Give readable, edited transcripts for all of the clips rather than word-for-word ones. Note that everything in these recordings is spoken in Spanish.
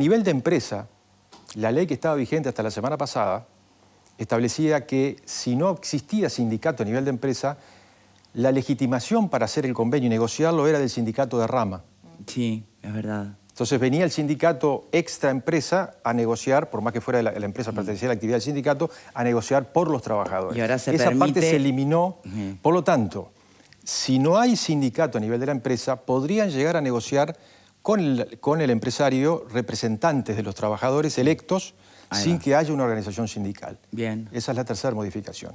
A nivel de empresa, la ley que estaba vigente hasta la semana pasada establecía que si no existía sindicato a nivel de empresa, la legitimación para hacer el convenio y negociarlo era del sindicato de rama. Sí, es verdad. Entonces venía el sindicato extra empresa a negociar, por más que fuera la empresa perteneciera a la actividad del sindicato, a negociar por los trabajadores. Y ahora se Esa permite... parte se eliminó. Por lo tanto, si no hay sindicato a nivel de la empresa, podrían llegar a negociar con el empresario representantes de los trabajadores electos sin que haya una organización sindical. Bien. Esa es la tercera modificación.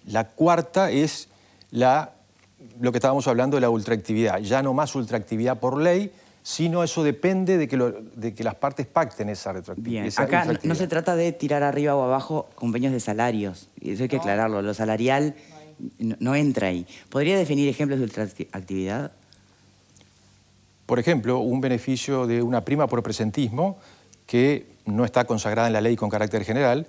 La cuarta es lo que estábamos hablando de la ultraactividad. Ya no más ultraactividad por ley, sino eso depende de que las partes pacten esa retroactividad. Bien, acá no se trata de tirar arriba o abajo convenios de salarios. Eso hay que aclararlo. Lo salarial no entra ahí. ¿Podría definir ejemplos de ultraactividad? Por ejemplo, un beneficio de una prima por presentismo que no está consagrada en la ley con carácter general,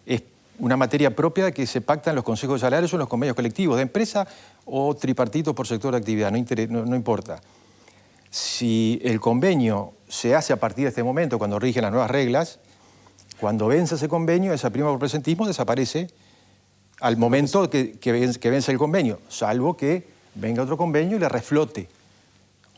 es una materia propia que se pacta en los consejos de salarios o en los convenios colectivos de empresa o tripartitos por sector de actividad, no importa. Si el convenio se hace a partir de este momento, cuando rigen las nuevas reglas, cuando vence ese convenio, esa prima por presentismo desaparece al momento que vence el convenio, salvo que venga otro convenio y la reflote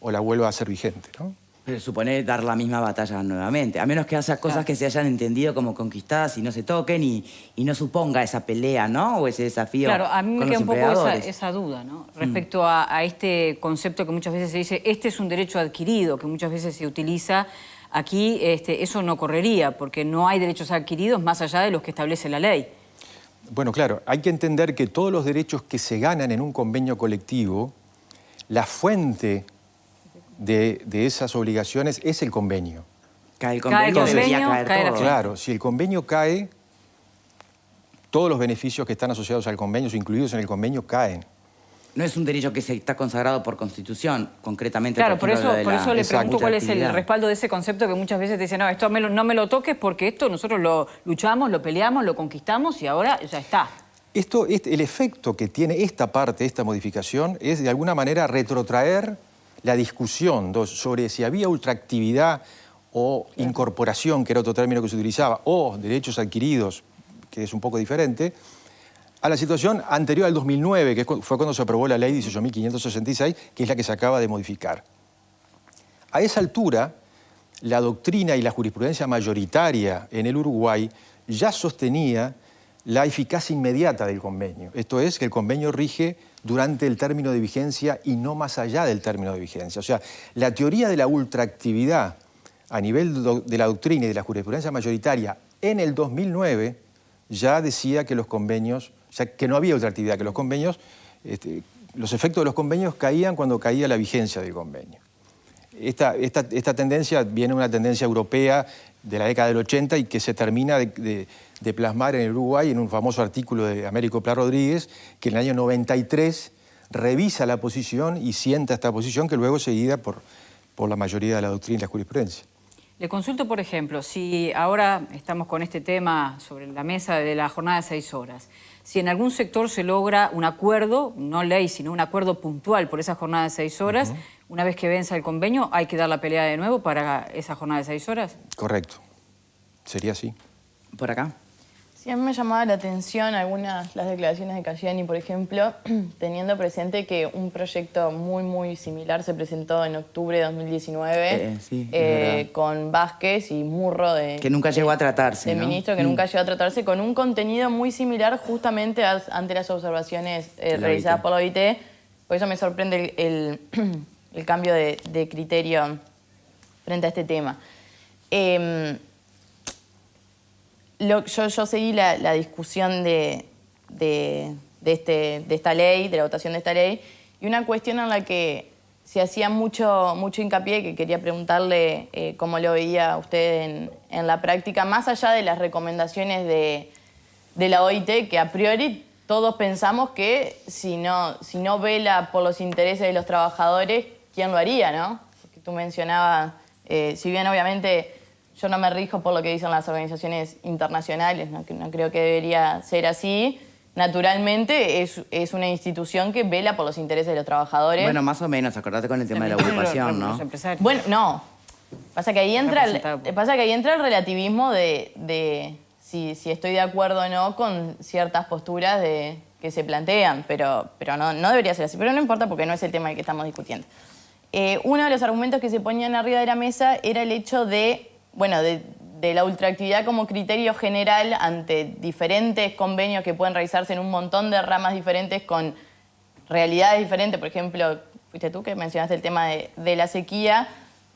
o la vuelva a ser vigente, ¿no? Pero supone dar la misma batalla nuevamente, a menos que haya cosas que se hayan entendido como conquistadas y no se toquen y no suponga esa pelea, ¿no? O ese desafío. Claro, a mí me con queda los un poco empleadores. esa duda, ¿no? Respecto a este concepto que muchas veces se dice, este es un derecho adquirido, que muchas veces se utiliza. Aquí eso no correría, porque no hay derechos adquiridos más allá de los que establece la ley. Bueno, claro, hay que entender que todos los derechos que se ganan en un convenio colectivo, la fuente de esas obligaciones es el convenio. Cae el convenio, debería caer cae la todo. Claro, si el convenio cae, todos los beneficios que están asociados al convenio, incluidos en el convenio, caen. No es un derecho que está consagrado por Constitución, concretamente. Claro, por eso le pregunto cuál es el ultraactividad. respaldo de ese concepto que muchas veces te dicen, no, esto no me lo toques porque esto nosotros lo luchamos, lo peleamos, lo conquistamos y ahora ya está. El efecto que tiene esta parte, esta modificación, es de alguna manera retrotraer la discusión sobre si había ultraactividad o incorporación, que era otro término que se utilizaba, o derechos adquiridos, que es un poco diferente, a la situación anterior al 2009, que fue cuando se aprobó la ley 18.566, que es la que se acaba de modificar. A esa altura, la doctrina y la jurisprudencia mayoritaria en el Uruguay ya sostenía la eficacia inmediata del convenio. Esto es, que el convenio rige durante el término de vigencia y no más allá del término de vigencia. O sea, la teoría de la ultraactividad a nivel de la doctrina y de la jurisprudencia mayoritaria en el 2009 ya decía que los convenios, o sea, que no había ultraactividad, que los convenios, los efectos de los convenios caían cuando caía la vigencia del convenio. Esta tendencia viene de una tendencia europea de la década del 80 y que se termina de plasmar en el Uruguay en un famoso artículo de Américo Pla Rodríguez, que en el año 93 revisa la posición y sienta esta posición que luego es seguida por la mayoría de la doctrina y la jurisprudencia. Le consulto, por ejemplo, si ahora estamos con este tema sobre la mesa de la jornada de 6 horas, si en algún sector se logra un acuerdo, no ley, sino un acuerdo puntual por esa jornada de 6 horas, una vez que venza el convenio, ¿hay que dar la pelea de nuevo para esa jornada de 6 horas? Correcto. Sería así. ¿Por acá? Sí, a mí me llamaba la atención las declaraciones de Cayeni, por ejemplo, teniendo presente que un proyecto muy similar se presentó en octubre de 2019 sí, con Vázquez y Murro que nunca llegó a tratarse, ¿no? ministro, que nunca llegó a tratarse, con un contenido muy similar justamente ante las observaciones realizadas por la OIT. Por eso me sorprende el cambio de criterio frente a este tema. Yo seguí la discusión de esta ley, de la votación de esta ley, y una cuestión en la que se hacía mucho hincapié, que quería preguntarle cómo lo veía usted en la práctica, más allá de las recomendaciones de la OIT, que a priori todos pensamos que si no vela por los intereses de los trabajadores, ¿quién lo haría, no? Porque tú mencionabas, si bien obviamente yo no me rijo por lo que dicen las organizaciones internacionales, no creo que debería ser así. Naturalmente es una institución que vela por los intereses de los trabajadores. Bueno, más o menos, acordate con el tema de la ocupación, ¿no? Bueno, no. Pasa que ahí entra el relativismo de si estoy de acuerdo o no con ciertas posturas que se plantean, pero no debería ser así. Pero no importa porque no es el tema del que estamos discutiendo. Uno de los argumentos que se ponían arriba de la mesa era el hecho de la ultraactividad como criterio general ante diferentes convenios que pueden realizarse en un montón de ramas diferentes con realidades diferentes. Por ejemplo, fuiste tú que mencionaste el tema de la sequía,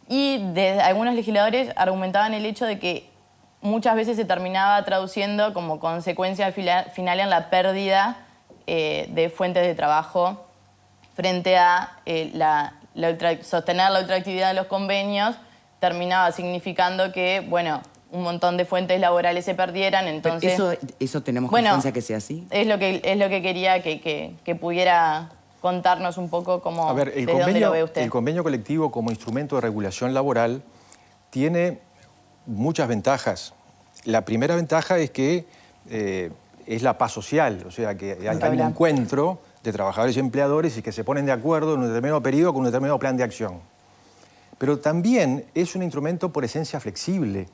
y algunos legisladores argumentaban el hecho de que muchas veces se terminaba traduciendo como consecuencia final en la pérdida de fuentes de trabajo frente a sostener la ultraactividad de los convenios, terminaba significando que, un montón de fuentes laborales se perdieran. Entonces, ¿Eso tenemos confianza que sea así? Es lo que quería que pudiera contarnos un poco cómo, a ver, desde dónde lo ve usted. El convenio colectivo como instrumento de regulación laboral tiene muchas ventajas. La primera ventaja es que es la paz social, o sea, que hay un encuentro de trabajadores y empleadores y que se ponen de acuerdo en un determinado periodo con un determinado plan de acción. Pero también es un instrumento por esencia flexible,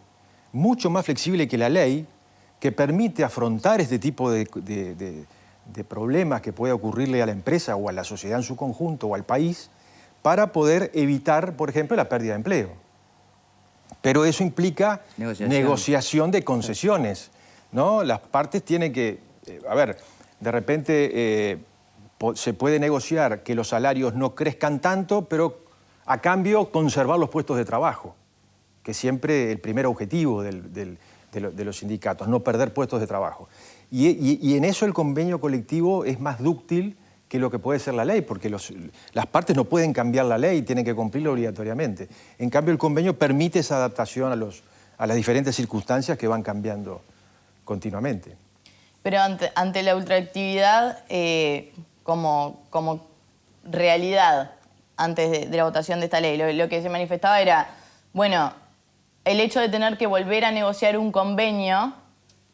mucho más flexible que la ley, que permite afrontar este tipo de problemas que puede ocurrirle a la empresa o a la sociedad en su conjunto o al país para poder evitar, por ejemplo, la pérdida de empleo. Pero eso implica negociación de concesiones, ¿no? Las partes tienen que... de repente se puede negociar que los salarios no crezcan tanto, pero a cambio conservar los puestos de trabajo, que es siempre el primer objetivo de los sindicatos, no perder puestos de trabajo. Y en eso el convenio colectivo es más dúctil que lo que puede ser la ley, porque las partes no pueden cambiar la ley, tienen que cumplirla obligatoriamente. En cambio, el convenio permite esa adaptación a las diferentes circunstancias que van cambiando continuamente. Pero ante la ultraactividad como realidad, antes de la votación de esta ley, lo que se manifestaba era, el hecho de tener que volver a negociar un convenio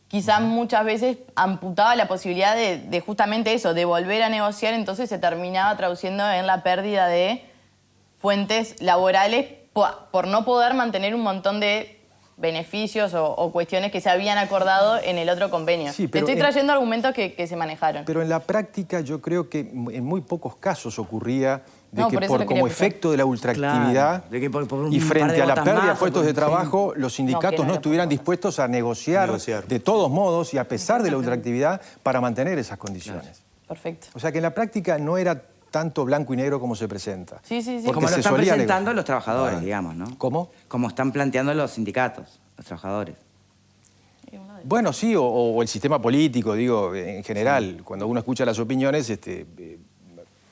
quizás muchas veces amputaba la posibilidad de justamente eso, de volver a negociar, entonces se terminaba traduciendo en la pérdida de fuentes laborales por no poder mantener un montón de beneficios o cuestiones que se habían acordado en el otro convenio. Sí, Te estoy trayendo argumentos que se manejaron. Pero en la práctica yo creo que en muy pocos casos ocurría como efecto de la ultraactividad y frente a la pérdida de puestos de trabajo, los sindicatos no estuvieran dispuestos a negociar de todos modos y a pesar de la ultraactividad para mantener esas condiciones. Perfecto. O sea que en la práctica no era tanto blanco y negro como se presenta. Sí. Como lo están presentando los trabajadores, digamos, ¿no? ¿Cómo? Como están planteando los sindicatos, los trabajadores. Bueno, sí, o el sistema político, digo, en general. Sí. Cuando uno escucha las opiniones,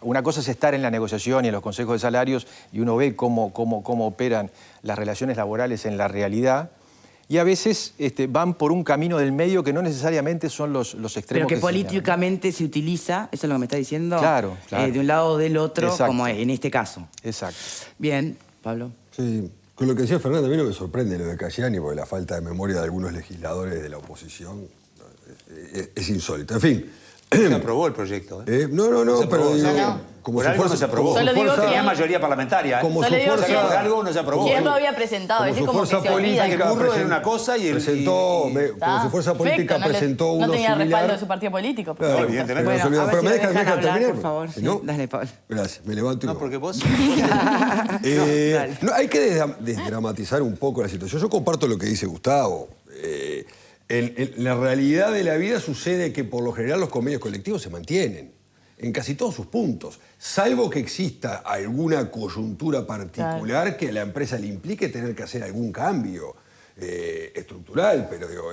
una cosa es estar en la negociación y en los consejos de salarios y uno ve cómo operan las relaciones laborales en la realidad. Y a veces van por un camino del medio que no necesariamente son los extremos. Pero que políticamente se utiliza, eso es lo que me está diciendo, claro. De un lado o del otro, exacto, como en este caso. Exacto. Bien, Pablo. Sí, con lo que decía Fernando, a mí no me sorprende lo de Cayani, porque la falta de memoria de algunos legisladores de la oposición es insólita. En fin. Se aprobó el proyecto. No, pero digo, como por algo no se aprobó. Solo digo que tenía mayoría parlamentaria. Como su fuerza, por algo no se aprobó. ¿Quién lo había presentado? A veces como que se olvida. El burro era una cosa y como su fuerza política presentó uno no tenía similar. respaldo de su partido político. No, evidentemente. Bueno, pero me dejan terminar, por favor. Si no, dale, Pablo. Gracias, me levanto y No, voy. porque vos... Hay que desdramatizar un poco la situación. Yo comparto lo que dice Gustavo. En la realidad de la vida sucede que por lo general los convenios colectivos se mantienen en casi todos sus puntos, salvo que exista alguna coyuntura particular que a la empresa le implique tener que hacer algún cambio estructural. Pero digo,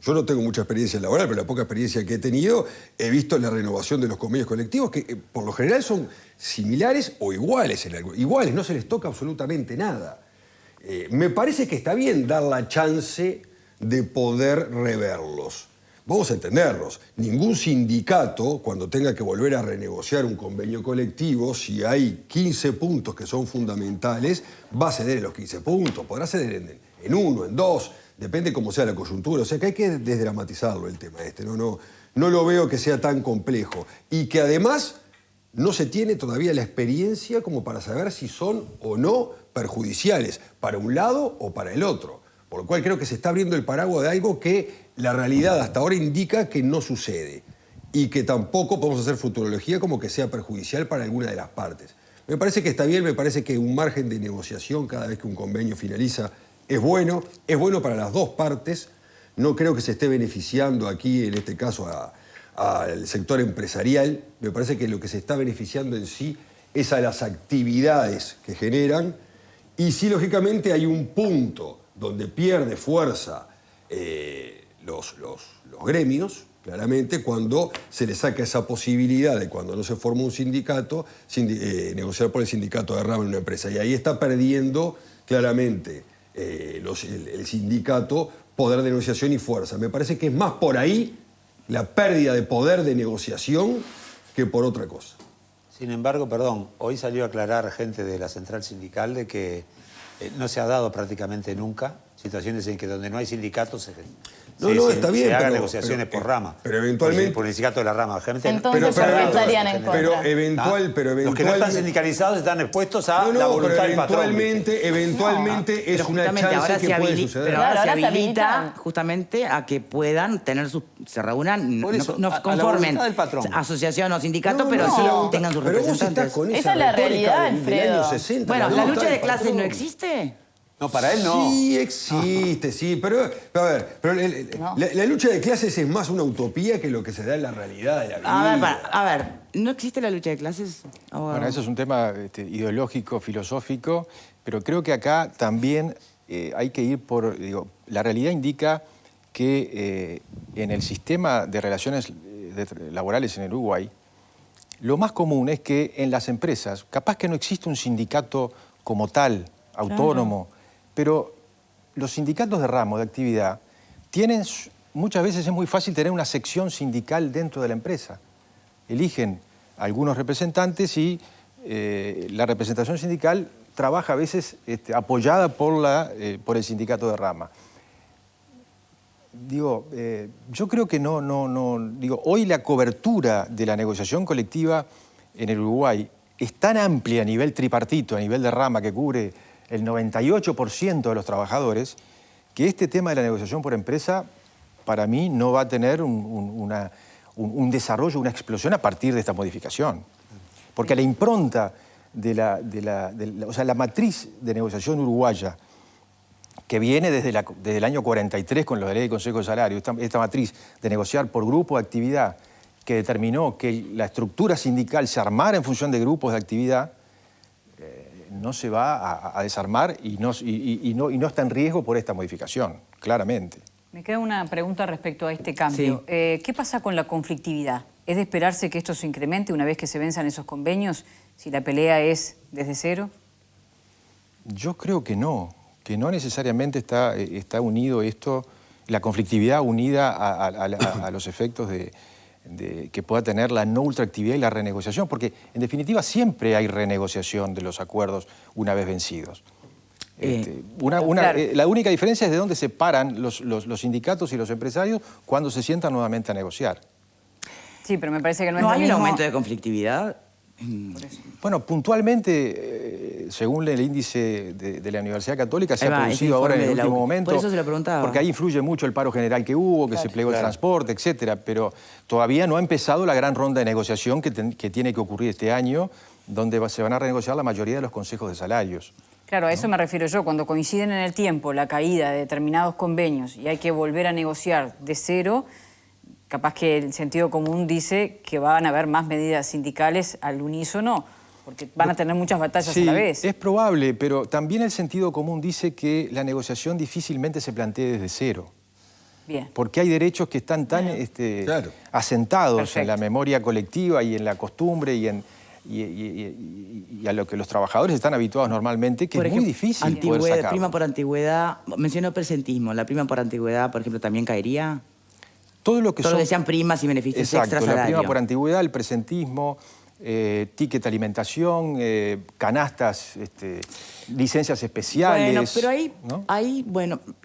yo no tengo mucha experiencia laboral, pero la poca experiencia que he tenido, he visto la renovación de los convenios colectivos que por lo general son similares o iguales. Iguales, no se les toca absolutamente nada. Me parece que está bien dar la chance de poder reverlos. Vamos a entenderlos. Ningún sindicato, cuando tenga que volver a renegociar un convenio colectivo, si hay 15 puntos que son fundamentales, va a ceder en los 15 puntos. Podrá ceder en uno, en dos, depende cómo sea la coyuntura. O sea que hay que desdramatizarlo el tema este. No lo veo que sea tan complejo. Y que además no se tiene todavía la experiencia como para saber si son o no perjudiciales para un lado o para el otro. Por lo cual creo que se está abriendo el paraguas de algo que la realidad hasta ahora indica que no sucede y que tampoco podemos hacer futurología como que sea perjudicial para alguna de las partes. Me parece que está bien, me parece que un margen de negociación cada vez que un convenio finaliza es bueno para las dos partes. No creo que se esté beneficiando aquí, en este caso, al sector empresarial. Me parece que lo que se está beneficiando en sí es a las actividades que generan. Y sí, lógicamente, hay un punto donde pierde fuerza los gremios, claramente, cuando se le saca esa posibilidad de, cuando no se forma un sindicato, negociar por el sindicato de rama en una empresa. Y ahí está perdiendo claramente el sindicato poder de negociación y fuerza. Me parece que es más por ahí la pérdida de poder de negociación que por otra cosa. Sin embargo, perdón, hoy salió a aclarar gente de la central sindical de que no se ha dado prácticamente nunca situaciones en que donde no hay sindicatos está bien, se hagan pero, negociaciones por rama. Pero eventualmente... Por el sindicato de la rama. Entonces, ¿por qué estarían en contra? Pero eventualmente... Los que no están sindicalizados están expuestos a la voluntad del patrón. Eventualmente es una chance que puede suceder. Pero ahora se habilita justamente a que puedan tener se reúnan, Por eso, no a la conformen voluntad del patrón. asociación o sindicato, pero sí tengan sus pero vos representantes. estás con Esa es la retórica realidad, del Alfredo. año 60, Bueno, la lucha de clases patrón. no existe. No, para él no. Sí existe, sí, pero a ver, la lucha de clases es más una utopía que lo que se da en la realidad de la vida. A ver, ¿no existe la lucha de clases, abogado? Bueno, eso es un tema ideológico, filosófico, pero creo que acá también hay que ir por... la realidad indica que en el sistema de relaciones laborales en el Uruguay, lo más común es que en las empresas, capaz que no existe un sindicato como tal, autónomo, pero los sindicatos de ramo, de actividad, muchas veces es muy fácil tener una sección sindical dentro de la empresa. Eligen algunos representantes y la representación sindical trabaja a veces apoyada por el sindicato de rama. Yo creo que hoy la cobertura de la negociación colectiva en el Uruguay es tan amplia a nivel tripartito, a nivel de rama, que cubre el 98% de los trabajadores, que este tema de la negociación por empresa, para mí, no va a tener un desarrollo, una explosión a partir de esta modificación. Porque la impronta o sea, la matriz de negociación uruguaya, que viene desde el año 43 con la ley de Consejo de Salario, esta matriz de negociar por grupo de actividad, que determinó que la estructura sindical se armara en función de grupos de actividad, no se va a desarmar y no está en riesgo por esta modificación, claramente. Me queda una pregunta respecto a este cambio. Sí. ¿Qué pasa con la conflictividad? ¿Es de esperarse que esto se incremente una vez que se venzan esos convenios, si la pelea es desde cero? Yo creo que no necesariamente está unido esto, la conflictividad unida a los efectos que pueda tener la no ultraactividad y la renegociación, porque en definitiva siempre hay renegociación de los acuerdos una vez vencidos. La única diferencia es de dónde se paran los sindicatos y los empresarios cuando se sientan nuevamente a negociar. Sí, pero me parece que no es ¿No lo hay un mismo. aumento de conflictividad? Bueno, puntualmente, según el índice de la Universidad Católica, se Ahí ha va, producido ese ahora en el informe de la último UCA. momento. Por eso se lo preguntaba. Porque ahí influye mucho el paro general que hubo, que se plegó el transporte, etcétera. Pero todavía no ha empezado la gran ronda de negociación que tiene que ocurrir este año, donde se van a renegociar la mayoría de los consejos de salarios. Claro, a eso me refiero yo. Cuando coinciden en el tiempo la caída de determinados convenios y hay que volver a negociar de cero, capaz que el sentido común dice que van a haber más medidas sindicales al unísono, porque van a tener muchas batallas a la vez. Sí, es probable, pero también el sentido común dice que la negociación difícilmente se plantee desde cero. Bien. Porque hay derechos que están tan asentados Perfecto. en la memoria colectiva y en la costumbre y a lo que los trabajadores están habituados normalmente, que Por es muy ejemplo, difícil poder sacarlo. prima por antigüedad, mencionó presentismo, ¿la prima por antigüedad, por ejemplo, también caería? Todo lo que Todo lo que sean primas y beneficios Exacto, extra la salario. prima por antigüedad, el presentismo, ticket alimentación, canastas, licencias especiales. Bueno, pero ahí, ¿no?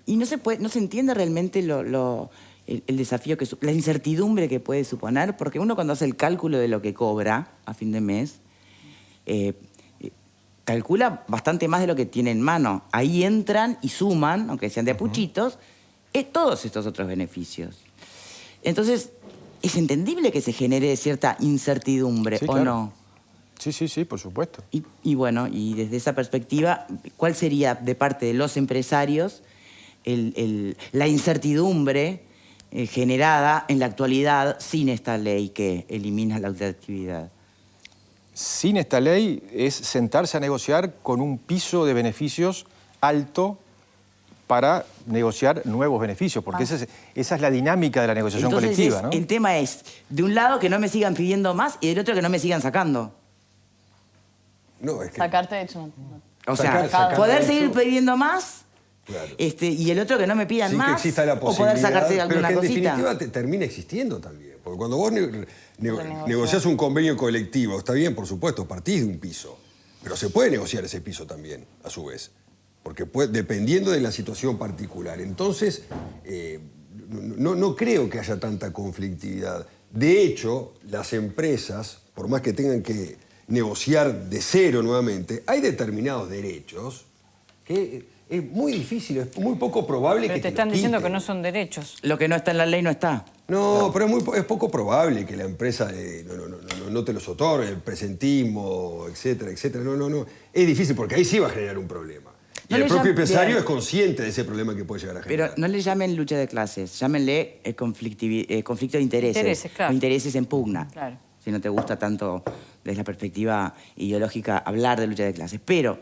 y no se entiende realmente el desafío, la incertidumbre que puede suponer, porque uno cuando hace el cálculo de lo que cobra a fin de mes, calcula bastante más de lo que tiene en mano. Ahí entran y suman, aunque sean de puchitos, todos estos otros beneficios. Entonces, ¿es entendible que se genere cierta incertidumbre Sí, o claro. no? Sí, por supuesto. Y bueno, y desde esa perspectiva, ¿cuál sería de parte de los empresarios la incertidumbre generada en la actualidad sin esta ley que elimina la ultraactividad? Sin esta ley es sentarse a negociar con un piso de beneficios alto para negociar nuevos beneficios, porque esa es la dinámica de la negociación Entonces, colectiva, ¿no? el tema es, de un lado, que no me sigan pidiendo más y del otro, que no me sigan sacando. No, es que... Sacarte de hecho. O sea, Sacar poder de seguir eso. pidiendo más Claro. y el otro que no me pidan Sí, que más, exista la o posibilidad, poder sacarte de alguna pero que en cosita. definitiva termina existiendo también. Porque cuando vos negociás un convenio colectivo, está bien, por supuesto, partís de un piso, pero se puede negociar ese piso también, a su vez, porque dependiendo de la situación particular. Entonces, no creo que haya tanta conflictividad. De hecho, las empresas, por más que tengan que negociar de cero nuevamente, hay determinados derechos que es muy difícil, es muy poco probable Pero que te los están diciendo que quiten. no son derechos. Lo que no está en la ley no está. No, pero es poco probable que la empresa no te los otorgue, el presentismo, etcétera, etcétera. No. Es difícil porque ahí sí va a generar un problema. Y No el le propio llaman- empresario bien. es consciente de ese problema que puede llegar a Pero generar. no le llamen lucha de clases, llámenle conflicto de intereses. Intereses, claro. O intereses en pugna. Claro. Si no te gusta tanto desde la perspectiva ideológica hablar de lucha de clases. Pero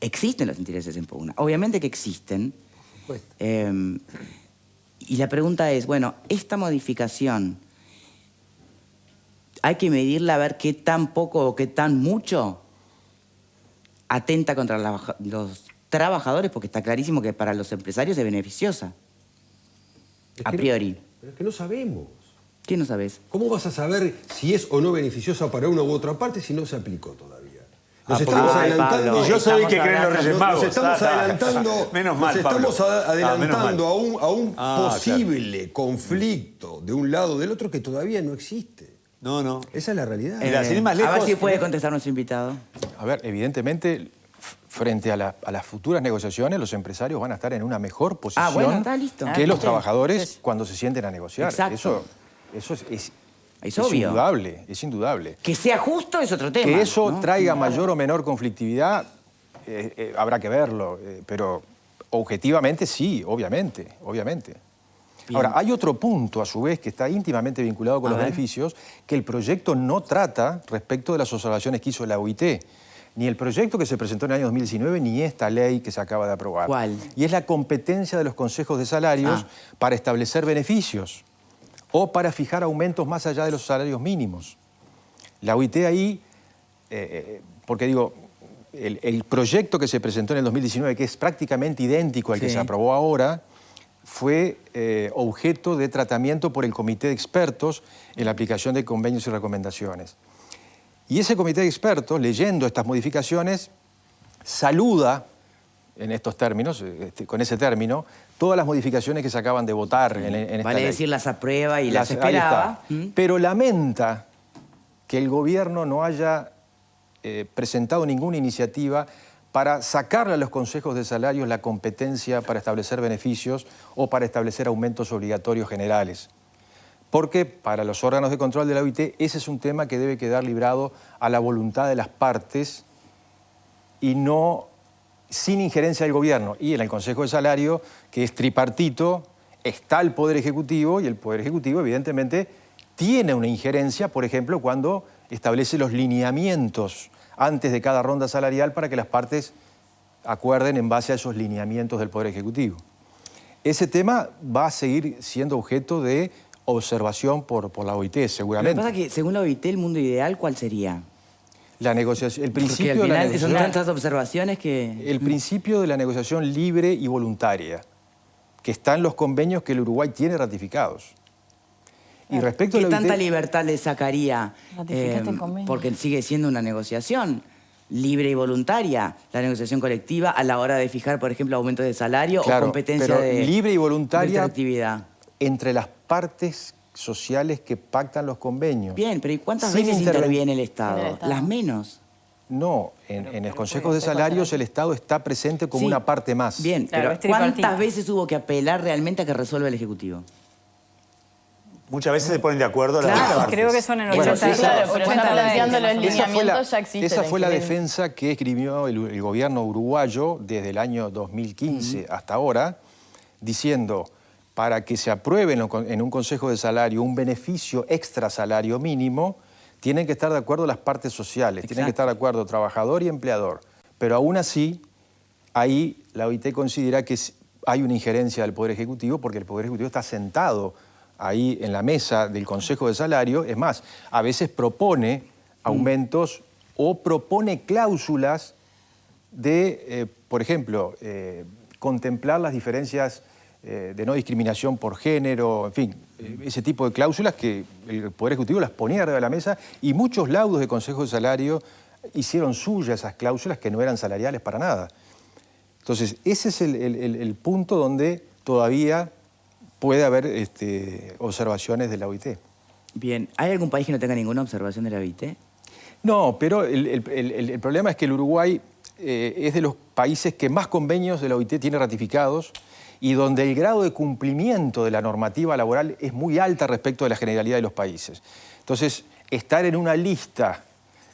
existen los intereses en pugna. Obviamente que existen. Y la pregunta es, bueno, esta modificación, ¿hay que medirla a ver qué tan poco o qué tan mucho atenta contra los trabajadores? Porque está clarísimo que para los empresarios es beneficiosa. A priori. Pero es que no sabemos. ¿Qué no sabes? ¿Cómo vas a saber si es o no beneficiosa para una u otra parte si no se aplicó todavía? Nos porque- estamos Ay, adelantando. Pablo, Y yo soy el que estamos cree en los hablando- Reyes Magos. Nos estamos adelantando, Menos mal, nos estamos Pablo. adelantando Menos a un Ah, posible conflicto de un lado o del otro que todavía no existe. No. Esa es la realidad. Mira, sin ir más A ver lejos- si puede contestar nuestro invitado. A ver, evidentemente, frente a las futuras negociaciones, los empresarios van a estar en una mejor posición bueno, está listo. que los Sí. trabajadores cuando se sienten a negociar. Exacto. Eso Es obvio. indudable, es indudable. Que sea justo es otro tema. Que eso ¿no? traiga mayor o menor conflictividad, habrá que verlo, pero objetivamente sí, obviamente. Bien. Ahora, hay otro punto, a su vez, que está íntimamente vinculado con A los ver. beneficios, que el proyecto no trata respecto de las observaciones que hizo la OIT. Ni el proyecto que se presentó en el año 2019, ni esta ley que se acaba de aprobar. ¿Cuál? Y es la competencia de los consejos de salarios para establecer beneficios o para fijar aumentos más allá de los salarios mínimos. La OIT ahí, porque digo, el proyecto que se presentó en el 2019, que es prácticamente idéntico al que Sí. se aprobó ahora, fue objeto de tratamiento por el Comité de Expertos en la aplicación de convenios y recomendaciones. Y ese Comité de Expertos, leyendo estas modificaciones, saluda, en estos términos, con ese término, todas las modificaciones que se acaban de votar en esta Vale ley. decir, las aprueba y las Ahí esperaba. está. Pero lamenta que el gobierno no haya presentado ninguna iniciativa para sacarle a los consejos de salarios la competencia para establecer beneficios o para establecer aumentos obligatorios generales. Porque para los órganos de control de la OIT ese es un tema que debe quedar librado a la voluntad de las partes y no sin injerencia del gobierno. Y en el Consejo de Salario, que es tripartito, está el Poder Ejecutivo y el Poder Ejecutivo evidentemente tiene una injerencia, por ejemplo, cuando establece los lineamientos antes de cada ronda salarial para que las partes acuerden en base a esos lineamientos del Poder Ejecutivo. Ese tema va a seguir siendo objeto de observación por la OIT, Lo que seguramente. pasa es que, según la OIT, el mundo ideal, ¿cuál sería? La negociación, el Porque principio al de la final son negociación, tantas observaciones que... el principio de la negociación libre y voluntaria, que está en los convenios que el Uruguay tiene ratificados. Y respecto a ¿Qué la tanta OIT, libertad le sacaría? Ratificaste el convenio. Porque sigue siendo una negociación libre y voluntaria, la negociación colectiva, a la hora de fijar, por ejemplo, aumentos de salario claro, o competencia pero de libre y voluntaria actividad. entre las partes sociales que pactan los convenios. Bien, pero ¿y cuántas Sin veces interven- interviene el Estado? El Estado. Las menos. No, en el Consejo de Salarios el Estado está presente como Sí. una parte más. Bien, Claro, es pero tripartito. ¿cuántas veces hubo que apelar realmente a que resuelva el Ejecutivo? Muchas veces se ponen de acuerdo las Claro, dos partes. Creo que son en Bueno, 80 Claro, pero ya planteando los Esa fue la, lineamientos ya existe. esa fue la injerencia. defensa que escribió el gobierno uruguayo desde el año 2015 hasta ahora, diciendo, para que se apruebe en un Consejo de Salario un beneficio extra salario mínimo, tienen que estar de acuerdo las partes sociales, tienen que Exacto. estar de acuerdo trabajador y empleador. Pero aún así, ahí la OIT considera que hay una injerencia del Poder Ejecutivo porque el Poder Ejecutivo está sentado ahí en la mesa del Consejo de Salario. Es más, a veces propone aumentos o propone cláusulas de, por ejemplo, contemplar las diferencias de no discriminación por género, en fin, ese tipo de cláusulas que el Poder Ejecutivo las ponía arriba de la mesa y muchos laudos de Consejo de Salario hicieron suyas esas cláusulas que no eran salariales para nada. Entonces, ese es el punto donde todavía puede haber observaciones de la OIT. Bien, ¿hay algún país que no tenga ninguna observación de la OIT? No, pero el problema es que el Uruguay es de los países que más convenios de la OIT tiene ratificados y donde el grado de cumplimiento de la normativa laboral es muy alta respecto de la generalidad de los países. Entonces, estar en una lista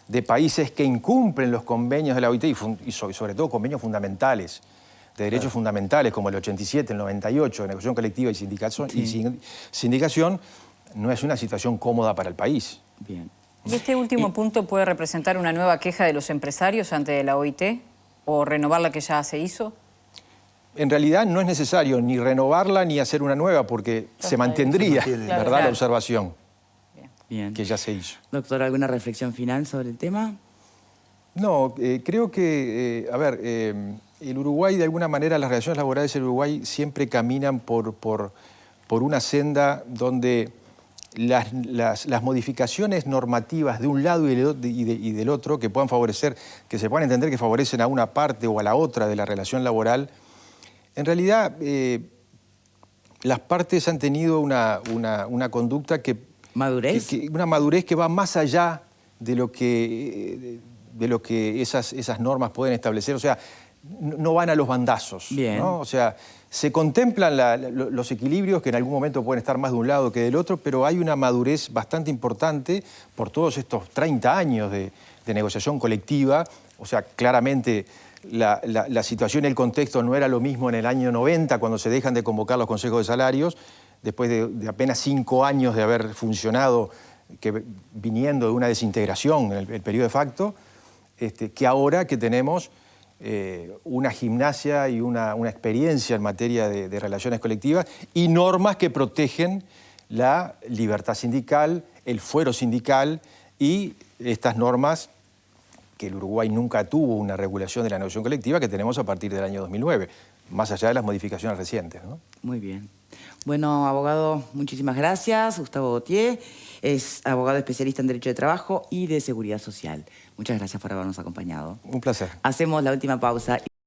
de países que incumplen los convenios de la OIT y sobre todo convenios fundamentales, de derechos fundamentales como el 87, el 98, de negociación colectiva y sindicación, no es una situación cómoda para el país. Bien. ¿Y este último punto puede representar una nueva queja de los empresarios ante la OIT o renovar la que ya se hizo? En realidad no es necesario ni renovarla ni hacer una nueva porque se mantendría, ¿verdad? Claro. La observación Bien. que ya se hizo. Doctor, ¿alguna reflexión final sobre el tema? No, creo que, el Uruguay, de alguna manera, las relaciones laborales del Uruguay siempre caminan por una senda donde las modificaciones normativas de un lado y del otro que puedan favorecer, que se puedan entender que favorecen a una parte o a la otra de la relación laboral, en realidad las partes han tenido una conducta ¿Madurez? una madurez que va más allá de lo que esas normas pueden establecer. O sea, no van a los bandazos. Bien. ¿no? O sea, se contemplan los equilibrios que en algún momento pueden estar más de un lado que del otro, pero hay una madurez bastante importante por todos estos 30 años de negociación colectiva. O sea, claramente la situación y el contexto no era lo mismo en el año 90, cuando se dejan de convocar los consejos de salarios, después de apenas 5 años de haber funcionado, viniendo de una desintegración en el periodo de facto, que ahora que tenemos una gimnasia y una experiencia en materia de relaciones colectivas y normas que protegen la libertad sindical, el fuero sindical y estas normas que el Uruguay nunca tuvo una regulación de la negociación colectiva que tenemos a partir del año 2009, más allá de las modificaciones recientes, ¿no? Muy bien. Bueno, abogado, muchísimas gracias. Gustavo Gautier es abogado especialista en Derecho de Trabajo y de Seguridad Social. Muchas gracias por habernos acompañado. Un placer. Hacemos la última pausa.